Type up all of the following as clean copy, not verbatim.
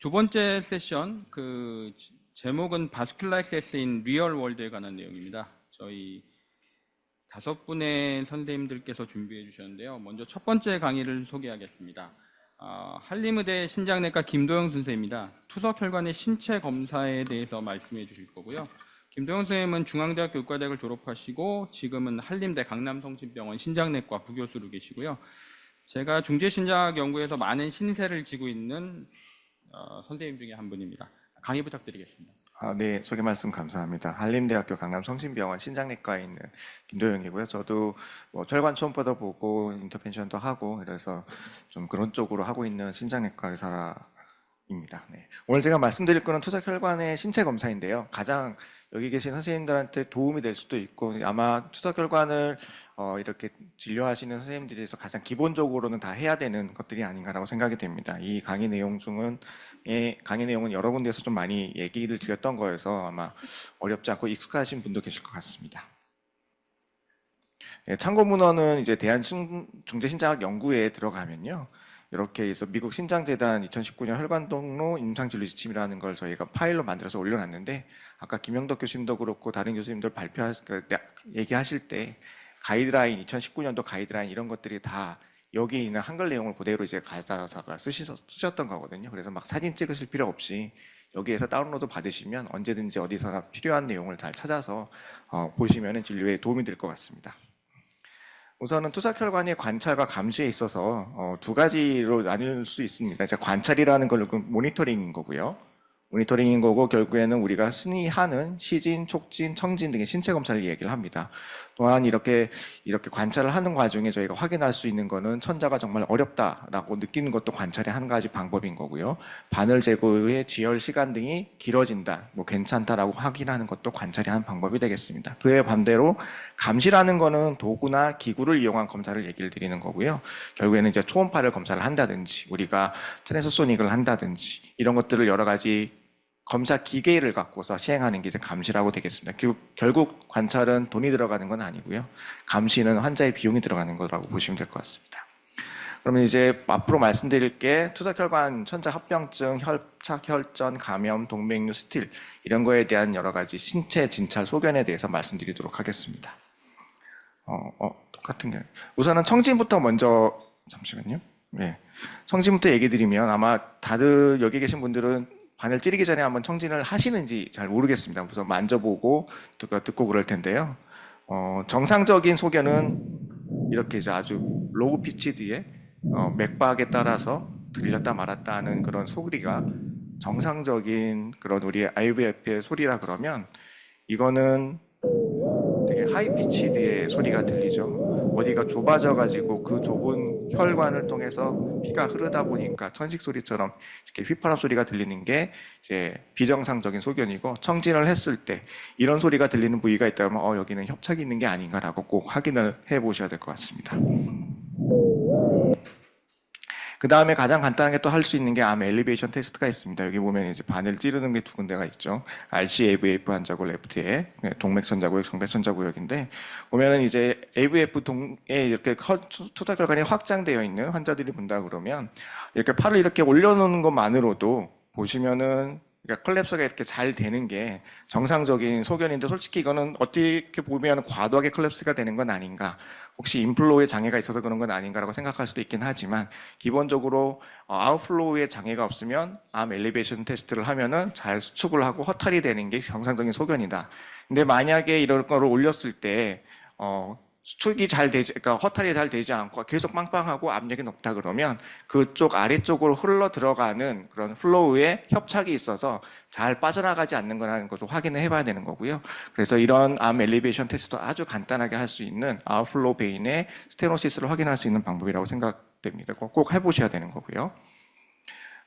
두 번째 세션 제목은 바스큘라 액세스인 리얼 월드에 관한 내용입니다. 저희 5분의 선생님들께서 준비해 주셨는데요. 먼저 첫 번째 강의를 소개하겠습니다. 한림의대 신장내과 김도영 선생입니다. 투석 혈관의 신체 검사에 대해서 말씀해 주실 거고요. 김도영 선생님은 중앙대학교 의과대학을 졸업하시고 지금은 한림대 강남성심병원 신장내과 부교수로 계시고요. 제가 중재신장학 연구에서 많은 신세를 지고 있는 선생님 중에 한 분입니다. 강의 부탁드리겠습니다. 네, 소개 말씀 감사합니다. 한림대학교 강남성심병원 신장내과에 있는 김도영이고요. 저도 혈관 초음파도 보고 인터벤션도 하고 그래서 좀 그런 쪽으로 하고 있는 신장내과 의사입니다. 네. 오늘 제가 말씀드릴 거는 투석 혈관의 신체 검사인데요. 가장 여기 계신 선생님들한테 도움이 될 수도 있고 아마 투석 혈관을 이렇게 진료하시는 선생님들에서 가장 기본적으로는 다 해야 되는 것들이 아닌가라고 생각이 됩니다. 이 강의 내용은 여러 군데에서 좀 많이 얘기를 드렸던 거여서 아마 어렵지 않고 익숙하신 분도 계실 것 같습니다. 네, 참고 문헌은 이제 대한중재신장학 연구에 들어가면요. 이렇게 해서 미국 신장재단 2019년 혈관동로 임상진료 지침이라는 걸 저희가 파일로 만들어서 올려놨는데 아까 김영덕 교수님도 그렇고 다른 교수님들 얘기하실 때 가이드라인 2019년도 가이드라인 이런 것들이 다 여기 있는 한글 내용을 그대로 이제 가져다가 쓰셨던 거거든요. 그래서 막 사진 찍으실 필요 없이 여기에서 다운로드 받으시면 언제든지 어디서나 필요한 내용을 잘 찾아서 보시면 진료에 도움이 될 것 같습니다. 우선은 투석혈관의 관찰과 감시에 있어서 두 가지로 나눌 수 있습니다. 관찰이라는 걸 모니터링인 거고요. 모니터링인 거고 결국에는 우리가 흔히 하는 시진, 촉진, 청진 등의 신체 검사를 얘기를 합니다. 또한 이렇게 관찰을 하는 과정에 저희가 확인할 수 있는 거는 천자가 정말 어렵다라고 느끼는 것도 관찰의 한 가지 방법인 거고요. 바늘 제거의 지혈 시간 등이 길어진다, 괜찮다라고 확인하는 것도 관찰의 한 방법이 되겠습니다. 그에 반대로 감시라는 거는 도구나 기구를 이용한 검사를 얘기를 드리는 거고요. 결국에는 이제 초음파를 검사를 한다든지 우리가 트랜스소닉을 한다든지 이런 것들을 여러 가지 검사 기계를 갖고서 시행하는 게 이제 감시라고 되겠습니다. 결국 관찰은 돈이 들어가는 건 아니고요. 감시는 환자의 비용이 들어가는 거라고 보시면 될 것 같습니다. 그러면 이제 앞으로 말씀드릴 게 투석혈관 천자 합병증, 혈착, 혈전, 감염, 동맥류, 스틸 이런 거에 대한 여러 가지 신체 진찰 소견에 대해서 말씀드리도록 하겠습니다. 똑같은 게 우선은 청진부터 먼저 잠시만요. 네, 청진부터 얘기 드리면 아마 다들 여기 계신 분들은 바늘 찌르기 전에 한번 청진을 하시는지 잘 모르겠습니다. 우선 만져보고 듣고 그럴 텐데요. 정상적인 소견은 이렇게 이제 아주 로우 피치 뒤에 맥박에 따라서 들렸다 말았다 하는 그런 소리가 정상적인 그런 우리 IVF의 소리라 그러면 이거는 되게 하이 피치 뒤에 소리가 들리죠. 어디가 좁아져 가지고 그 좁은 혈관을 통해서 피가 흐르다 보니까 천식 소리처럼 이렇게 휘파람 소리가 들리는 게 이제 비정상적인 소견이고 청진을 했을 때 이런 소리가 들리는 부위가 있다면 여기는 협착이 있는 게 아닌가라고 꼭 확인을 해 보셔야 될 것 같습니다. 그 다음에 가장 간단하게 또 할 수 있는 게 암 엘리베이션 테스트가 있습니다. 여기 보면 이제 바늘 찌르는 게 두 군데가 있죠. RC-AVF 환자구 레프트에 동맥선 자구역, 정맥선 자구역인데 보면은 이제 AVF 동에 이렇게 투석혈관이 확장되어 있는 환자들이 본다 그러면 이렇게 팔을 이렇게 올려놓는 것만으로도 보시면은 그러니까 컬랩스가 이렇게 잘 되는 게 정상적인 소견인데 솔직히 이거는 어떻게 보면 과도하게 컬랩스가 되는 건 아닌가, 혹시 인플로우에 장애가 있어서 그런 건 아닌가라고 생각할 수도 있긴 하지만 기본적으로 아웃플로우에 장애가 없으면 암 엘리베이션 테스트를 하면은 잘 수축을 하고 허탈이 되는 게 정상적인 소견이다. 근데 만약에 이런 거를 올렸을 때 수축이 그러니까 허탈이 잘 되지 않고 계속 빵빵하고 압력이 높다 그러면 그쪽 아래쪽으로 흘러 들어가는 그런 플로우에 협착이 있어서 잘 빠져나가지 않는 거라는 것을 확인을 해봐야 되는 거고요. 그래서 이런 암 엘리베이션 테스트도 아주 간단하게 할 수 있는 아웃플로우 베인의 스테노시스를 확인할 수 있는 방법이라고 생각됩니다. 꼭 해보셔야 되는 거고요.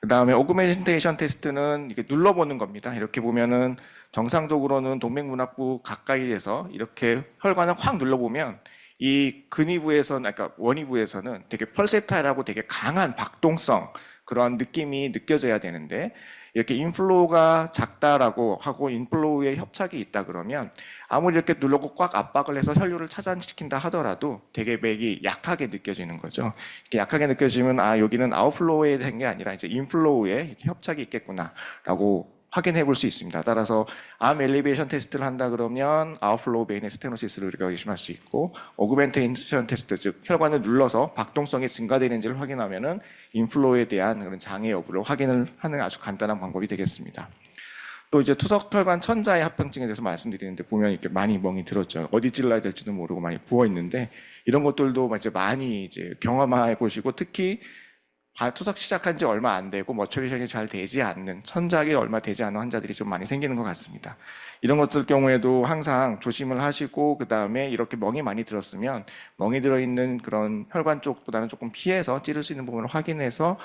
그 다음에 오그멘테이션 테스트는 이게 눌러보는 겁니다. 이렇게 보면은 정상적으로는 동맥문합부 가까이에서 이렇게 혈관을 확 눌러보면 이 근위부에서는, 그러니까 원위부에서는 되게 펄세타일하고 되게 강한 박동성, 그런 느낌이 느껴져야 되는데 이렇게 인플로우가 작다라고 하고 인플로우에 협착이 있다 그러면 아무리 이렇게 누르고 꽉 압박을 해서 혈류를 차단시킨다 하더라도 되게 맥이 약하게 느껴지는 거죠. 이렇게 약하게 느껴지면 아 여기는 아웃플로우에 된 게 아니라 이제 인플로우에 이렇게 협착이 있겠구나라고 확인해 볼 수 있습니다. 따라서 암 엘리베이션 테스트를 한다 그러면 아웃플로우 베인의 스테노시스를 우리가 의심할 수 있고 오그멘테이션 테스트 즉 혈관을 눌러서 박동성이 증가되는지를 확인하면은 인플로우에 대한 그런 장애 여부를 확인을 하는 아주 간단한 방법이 되겠습니다. 또 이제 투석혈관 천자의 합병증에 대해서 말씀드리는데 보면 이렇게 많이 멍이 들었죠. 어디 찔러야 될지도 모르고 많이 부어 있는데 이런 것들도 이제 많이 이제 경험해 보시고 특히 투석 시작한 지 얼마 안 되고 머처리션이 잘 되지 않는 천작이 얼마 되지 않은 환자들이 좀 많이 생기는 것 같습니다. 이런 것들 경우에도 항상 조심을 하시고 그 다음에 이렇게 멍이 많이 들었으면 멍이 들어있는 그런 혈관 쪽보다는 조금 피해서 찌를 수 있는 부분을 확인해서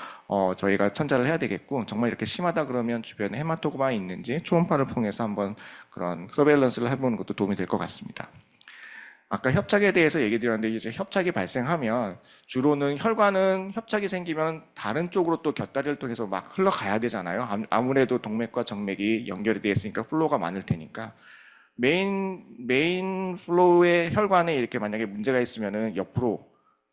저희가 천자를 해야 되겠고 정말 이렇게 심하다 그러면 주변에 헤마토그마 있는지 초음파를 통해서 한번 그런 서베일런스를 해보는 것도 도움이 될 것 같습니다. 아까 협착에 대해서 얘기 드렸는데 이제 협착이 발생하면 주로는 혈관은 협착이 생기면 다른 쪽으로 또 곁다리를 통해서 막 흘러가야 되잖아요. 아무래도 동맥과 정맥이 연결이 되어 있으니까 플로우가 많을 테니까 메인 플로우의 혈관에 이렇게 만약에 문제가 있으면은 옆으로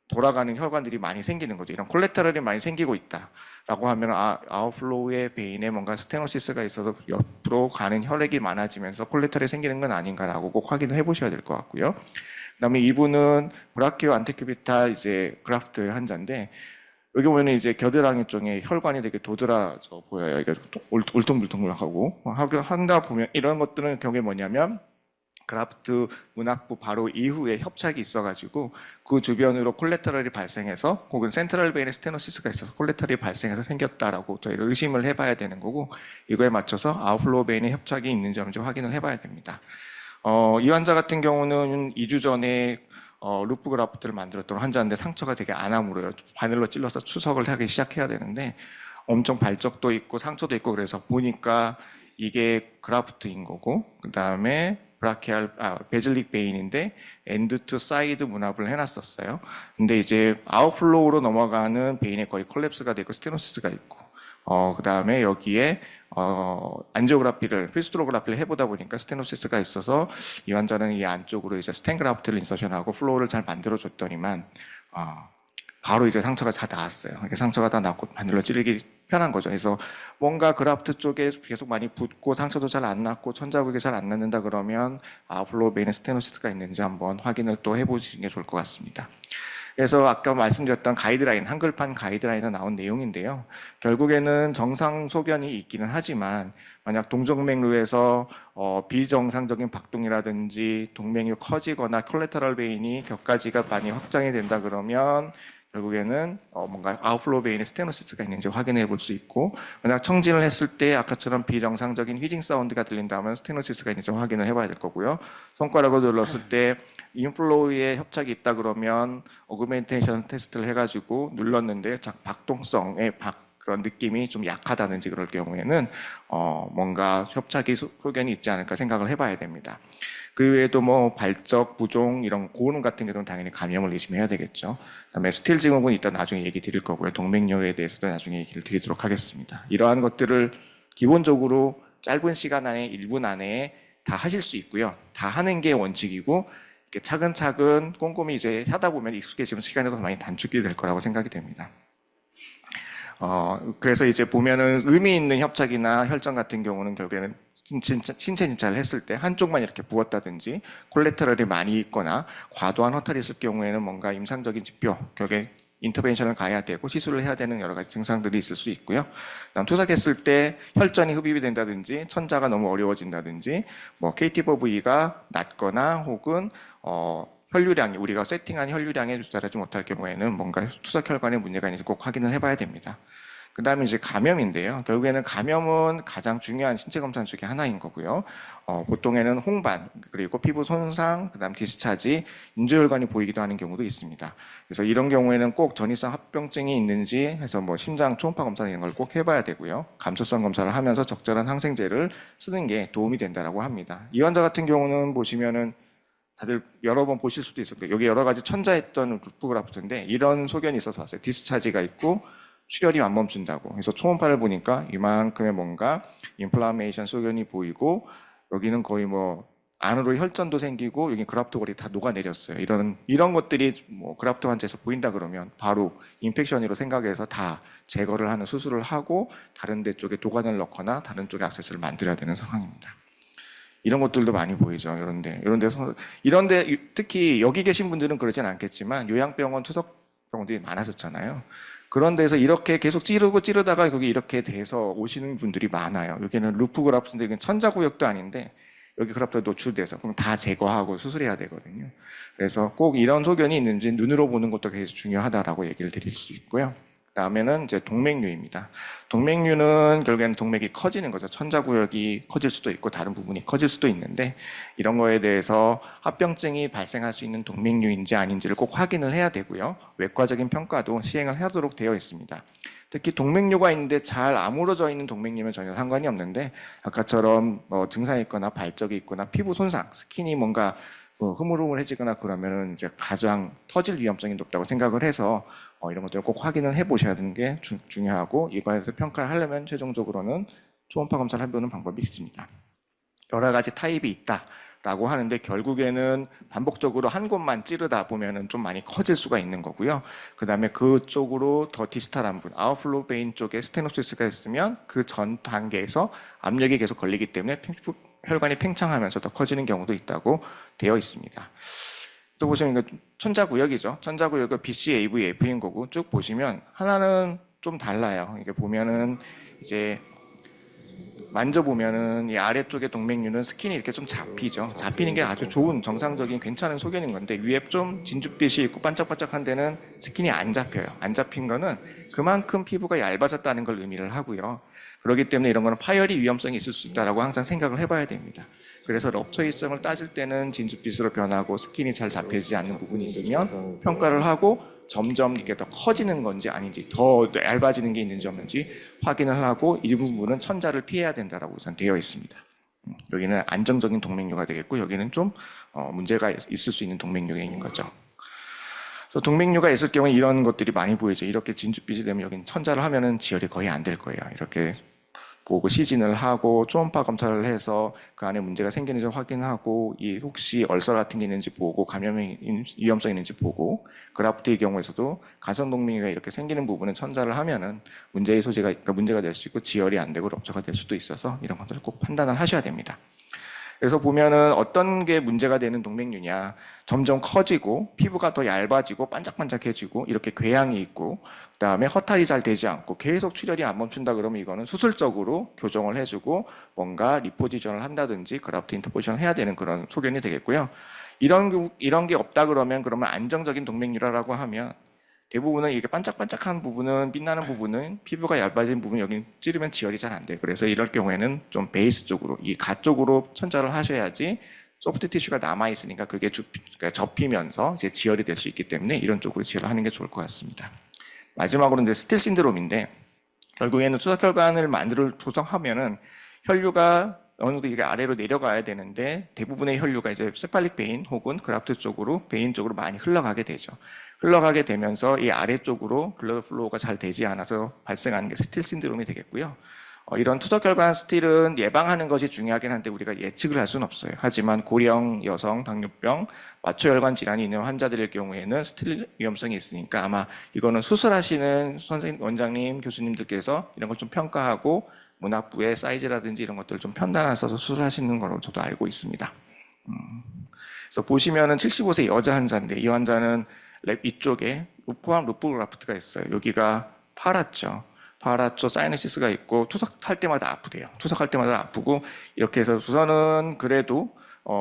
돌아가는 혈관들이 많이 생기는 거죠. 이런 콜레테럴이 많이 생기고 있다라고 하면 아웃플로우의 베인에 뭔가 스테노시스가 있어서 옆으로 가는 혈액이 많아지면서 콜레테럴이 생기는 건 아닌가라고 꼭 확인을 해보셔야 될 것 같고요. 그다음에 이분은 브라키오 안테큐비탈 이제 그라프트 환자인데 여기 보면 이제 겨드랑이 쪽에 혈관이 되게 도드라져 보여요. 이게 울퉁불퉁하고 한다 보면 이런 것들은 경우에 뭐냐면 그라프트 문학부 바로 이후에 협착이 있어가지고 그 주변으로 콜레테럴이 발생해서 혹은 센트럴 베인에 스테노시스가 있어서 콜레테럴이 발생해서 생겼다라고 저희가 의심을 해봐야 되는 거고 이거에 맞춰서 아웃플로우 베인에 협착이 있는지 없는지 확인을 해봐야 됩니다. 이 환자 같은 경우는 2주 전에 루프 그라프트를 만들었던 환자인데 상처가 되게 안 아물어요. 바늘로 찔러서 추석을 하기 시작해야 되는데 엄청 발적도 있고 상처도 있고 그래서 보니까 이게 그라프트인 거고 그 다음에 베질릭 베인인데 엔드 투 사이드 문합을 해놨었어요. 근데 이제 아웃플로우로 넘어가는 베인에 거의 콜랩스가 되고 스테노시스가 있고 그 다음에 여기에 안지오그라피를 필스트로그라피를 해보다 보니까 스테노시스가 있어서 이 환자는 이 안쪽으로 이제 스텐그라프트를 인서션하고 플로우를 잘 만들어줬더니만 바로 이제 상처가 다 나았어요. 이렇게 상처가 다 났고 바늘로 찌르기 편한 거죠. 그래서 뭔가 그라프트 쪽에 계속 많이 붓고 상처도 잘 안 났고 천자국이 잘 안 낫는다 그러면 아웃플로우 베인에 스테노시스가 있는지 한번 확인을 또 해보시는 게 좋을 것 같습니다. 그래서 아까 말씀드렸던 가이드라인, 한글판 가이드라인에서 나온 내용인데요. 결국에는 정상 소견이 있기는 하지만 만약 동정맥류에서 비정상적인 박동이라든지 동맥류 커지거나 콜레테럴 베인이 격가지가 많이 확장이 된다 그러면 결국에는 뭔가 아웃플로우 베인에 스테노시스가 있는지 확인해 볼 수 있고 만약 청진을 했을 때 아까처럼 비정상적인 휘징 사운드가 들린다면 스테노시스가 있는지 확인을 해봐야 될 거고요. 손가락을 눌렀을 때 인플로우에 협착이 있다 그러면 어그멘테이션 테스트를 해가지고 눌렀는데 박동성의 그런 느낌이 좀 약하다든지 그럴 경우에는 뭔가 협착이 소견이 있지 않을까 생각을 해봐야 됩니다. 그 외에도 뭐 발적, 부종 이런 고름 같은 경우는 당연히 감염을 의심해야 되겠죠. 그다음에 스틸 증후군 이따 나중에 얘기 드릴 거고요. 동맥류에 대해서도 나중에 얘기를 드리도록 하겠습니다. 이러한 것들을 기본적으로 짧은 시간 안에 1분 안에 다 하실 수 있고요. 다 하는 게 원칙이고 이렇게 차근차근 꼼꼼히 이제 하다 보면 익숙해지면 시간이 더 많이 단축이 될 거라고 생각이 됩니다. 그래서 이제 보면은 의미 있는 협착이나 혈전 같은 경우는 결국에는 신체 진찰을 했을 때 한쪽만 이렇게 부었다든지 콜레테럴이 많이 있거나 과도한 허탈이 있을 경우에는 뭔가 임상적인 지표, 결국에 인터벤션을 가야 되고 시술을 해야 되는 여러 가지 증상들이 있을 수 있고요. 그다음 투석했을 때 혈전이 흡입이 된다든지 천자가 너무 어려워진다든지 뭐 KT4V가 낮거나 혹은 혈류량이 우리가 세팅한 혈류량에 도달하지 못할 경우에는 뭔가 투석혈관에 문제가 있는지 꼭 확인을 해봐야 됩니다. 그 다음에 이제 감염인데요. 결국에는 감염은 가장 중요한 신체 검사 중에 하나인 거고요. 보통에는 홍반, 그리고 피부 손상, 그 다음 디스차지, 인조혈관이 보이기도 하는 경우도 있습니다. 그래서 이런 경우에는 꼭 전이성 합병증이 있는지 해서 뭐 심장 초음파 검사 이런 걸 꼭 해봐야 되고요. 감수성 검사를 하면서 적절한 항생제를 쓰는 게 도움이 된다라고 합니다. 이 환자 같은 경우는 보시면은 다들 여러 번 보실 수도 있을 거예요. 여기 여러 가지 천자했던 루프 그라프트인데 이런 소견이 있어서 왔어요. 디스차지가 있고 출혈이 안 멈춘다고. 그래서 초음파를 보니까 이만큼의 뭔가 인플라메이션 소견이 보이고 여기는 거의 뭐 안으로 혈전도 생기고 여기 그라프트 골이 다 녹아내렸어요. 이런 것들이 뭐 그라프트 환자에서 보인다 그러면 바로 인펙션으로 생각해서 다 제거를 하는 수술을 하고 다른 데 쪽에 도관을 넣거나 다른 쪽에 액세스를 만들어야 되는 상황입니다. 이런 것들도 많이 보이죠. 이런데 특히 여기 계신 분들은 그러진 않겠지만 요양병원 투석병원들이 많아졌잖아요. 그런 데서 이렇게 계속 찌르다가 여기 이렇게 돼서 오시는 분들이 많아요. 여기는 루프 그라프트인데 여기는 천자구역도 아닌데 여기 그라프트가 노출돼서 그럼 다 제거하고 수술해야 되거든요. 그래서 꼭 이런 소견이 있는지 눈으로 보는 것도 굉장히 중요하다라고 얘기를 드릴 수 있고요. 다음에는 이제 동맥류입니다. 동맥류는 결국에는 동맥이 커지는 거죠. 천자구역이 커질 수도 있고 다른 부분이 커질 수도 있는데 이런 거에 대해서 합병증이 발생할 수 있는 동맥류인지 아닌지를 꼭 확인을 해야 되고요. 외과적인 평가도 시행을 하도록 되어 있습니다. 특히 동맥류가 있는데 잘 아물어져 있는 동맥류면 전혀 상관이 없는데 아까처럼 증상이 있거나 발적이 있거나 피부 손상, 스킨이 뭔가 흐물흐물해지거나 그러면은 이제 가장 터질 위험성이 높다고 생각을 해서 이런 것들을 꼭 확인을 해보셔야 되는 게 중요하고 이거에 대해서 평가를 하려면 최종적으로는 초음파 검사를 해보는 방법이 있습니다. 여러 가지 타입이 있다라고 하는데 결국에는 반복적으로 한 곳만 찌르다 보면은 좀 많이 커질 수가 있는 거고요. 그 다음에 그쪽으로 더 디스탈한 부분, 아웃플로우 베인 쪽에 스테노시스가 있으면 그 전 단계에서 압력이 계속 걸리기 때문에 혈관이 팽창하면서 더 커지는 경우도 있다고 되어 있습니다. 또 보시면 이거 천자구역이죠. 천자구역은 BC, AV, F인 거고 쭉 보시면 하나는 좀 달라요. 이게 보면은 이제 만져보면은 이 아래쪽의 동맥류는 스킨이 이렇게 좀 잡히죠. 잡히는 게 아주 좋은 정상적인 괜찮은 소견인 건데 위에 좀 진주빛이 있고 반짝반짝한 데는 스킨이 안 잡혀요. 안 잡힌 거는 그만큼 피부가 얇아졌다는 걸 의미를 하고요. 그렇기 때문에 이런 거는 파열이 위험성이 있을 수 있다라고 항상 생각을 해봐야 됩니다. 그래서 럽처일성을 따질 때는 진주빛으로 변하고 스킨이 잘 잡히지 않는 부분이 있으면 평가를 하고 점점 이게 더 커지는 건지 아닌지 더 얇아지는 게 있는지 없는지 확인을 하고 이 부분은 천자를 피해야 된다라고 우선 되어 있습니다. 여기는 안정적인 동맥류가 되겠고 여기는 좀 문제가 있을 수 있는 동맥류가 있는 거죠. 그래서 동맥류가 있을 경우에 이런 것들이 많이 보이죠. 이렇게 진주빛이 되면 여기는 천자를 하면은 지혈이 거의 안 될 거예요. 이렇게 보고 시진을 하고 초음파 검사를 해서 그 안에 문제가 생기는지 확인하고 이 혹시 얼서 같은 게 있는지 보고 감염의 위험성이 있는지 보고 그라프트의 경우에서도 가선동맥류가 이렇게 생기는 부분은 천자를 하면은 문제의 소지가 그러니까 문제가 될 수 있고 지혈이 안 되고 럽처가 될 수도 있어서 이런 것들을 꼭 판단을 하셔야 됩니다. 그래서 보면은 어떤 게 문제가 되는 동맥류냐 점점 커지고 피부가 더 얇아지고 반짝반짝해지고 이렇게 궤양이 있고 그다음에 허탈이 잘 되지 않고 계속 출혈이 안 멈춘다 그러면 이거는 수술적으로 교정을 해주고 뭔가 리포지션을 한다든지 그라프트 인터포지션을 해야 되는 그런 소견이 되겠고요. 이런 게 없다 그러면 안정적인 동맥류라고 하면 대부분은 이게 반짝반짝한 부분은 빛나는 부분은 피부가 얇아진 부분 여기 찌르면 지혈이 잘 안 돼요. 그래서 이럴 경우에는 좀 베이스 쪽으로 이 가 쪽으로 천자를 하셔야지 소프트 티슈가 남아 있으니까 그게 그러니까 접히면서 이제 지혈이 될 수 있기 때문에 이런 쪽으로 지혈을 하는 게 좋을 것 같습니다. 마지막으로 이제 스틸 신드롬인데 결국에는 투석혈관을 조성하면은 혈류가 어느 정도 이게 아래로 내려가야 되는데 대부분의 혈류가 이제 세팔릭 베인 혹은 그라프트 쪽으로 베인 쪽으로 많이 흘러가게 되죠. 흘러가게 되면서 이 아래쪽으로 블러드 플로우가 잘 되지 않아서 발생하는 게 스틸 신드롬이 되겠고요. 이런 투석혈관 스틸은 예방하는 것이 중요하긴 한데 우리가 예측을 할 수는 없어요. 하지만 고령 여성, 당뇨병, 마초혈관 질환이 있는 환자들의 경우에는 스틸 위험성이 있으니까 아마 이거는 수술하시는 선생님, 원장님, 교수님들께서 이런 걸 좀 평가하고 문학부의 사이즈라든지 이런 것들을 좀 편단하셔서 수술하시는 걸로 저도 알고 있습니다. 그래서 보시면은 75세 여자 환자인데 이 환자는 랩 이쪽에 포함 루프 그라프트가 있어요. 여기가 파랗죠. 사이너시스가 있고 투석할 때마다 아프대요. 투석할 때마다 아프고 이렇게 해서 우선은 그래도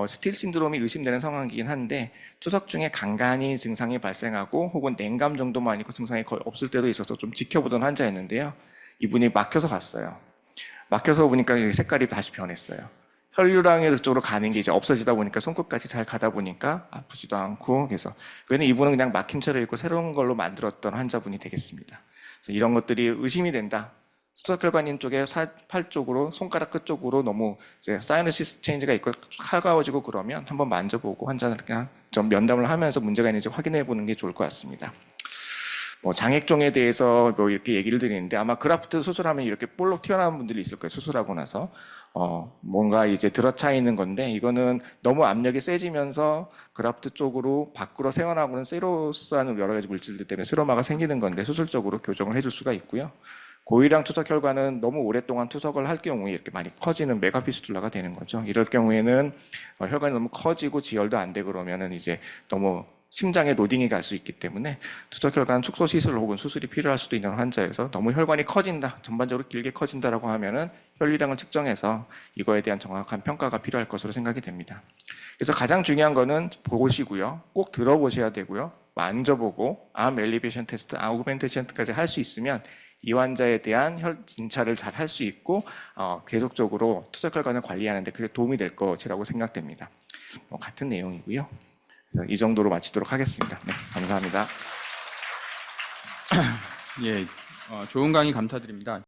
스틸 신드롬이 의심되는 상황이긴 한데 투석 중에 간간히 증상이 발생하고 혹은 냉감 정도만 있고 증상이 거의 없을 때도 있어서 좀 지켜보던 환자였는데요. 이분이 막혀서 갔어요. 막혀서 보니까 색깔이 다시 변했어요. 혈류량이 그쪽으로 가는 게 이제 없어지다 보니까 손끝까지 잘 가다 보니까 아프지도 않고 그래서 이분은 그냥 막힌 채로 있고 새로운 걸로 만들었던 환자분이 되겠습니다. 그래서 이런 것들이 의심이 된다. 수석혈관인 쪽에 팔 쪽으로 손가락 끝 쪽으로 너무 이제 사이너시스 체인지가 있고 차가워지고 그러면 한번 만져보고 환자를 그냥 좀 면담을 하면서 문제가 있는지 확인해 보는 게 좋을 것 같습니다. 뭐 장액종에 대해서 뭐 이렇게 얘기를 드리는데 아마 그라프트 수술하면 이렇게 볼록 튀어나온 분들이 있을 거예요. 수술하고 나서 뭔가 이제 들어차 있는 건데 이거는 너무 압력이 세지면서 그라프트 쪽으로 밖으로 새어나오는 세로스하는 여러 가지 물질들 때문에 세로마가 생기는 건데 수술적으로 교정을 해줄 수가 있고요. 고위량 투석 혈관은 너무 오랫동안 투석을 할 경우에 이렇게 많이 커지는 메가피스툴라가 되는 거죠. 이럴 경우에는 혈관이 너무 커지고 지혈도 안 되고 그러면은 이제 너무 심장에 로딩이 갈 수 있기 때문에 투석혈관 축소 시술 혹은 수술이 필요할 수도 있는 환자에서 너무 혈관이 커진다, 전반적으로 길게 커진다라고 하면은 혈류량을 측정해서 이거에 대한 정확한 평가가 필요할 것으로 생각이 됩니다. 그래서 가장 중요한 거는 보시고요, 꼭 들어보셔야 되고요, 만져보고 암 엘리베이션 테스트, 아우멘테이션 테스트까지 할 수 있으면 이 환자에 대한 진찰을 잘 할 수 있고 계속적으로 투석혈관을 관리하는데 그게 도움이 될 것이라고 생각됩니다. 같은 내용이고요. 그래서 이 정도로 마치도록 하겠습니다. 네, 감사합니다. 예, 좋은 강의 감사드립니다.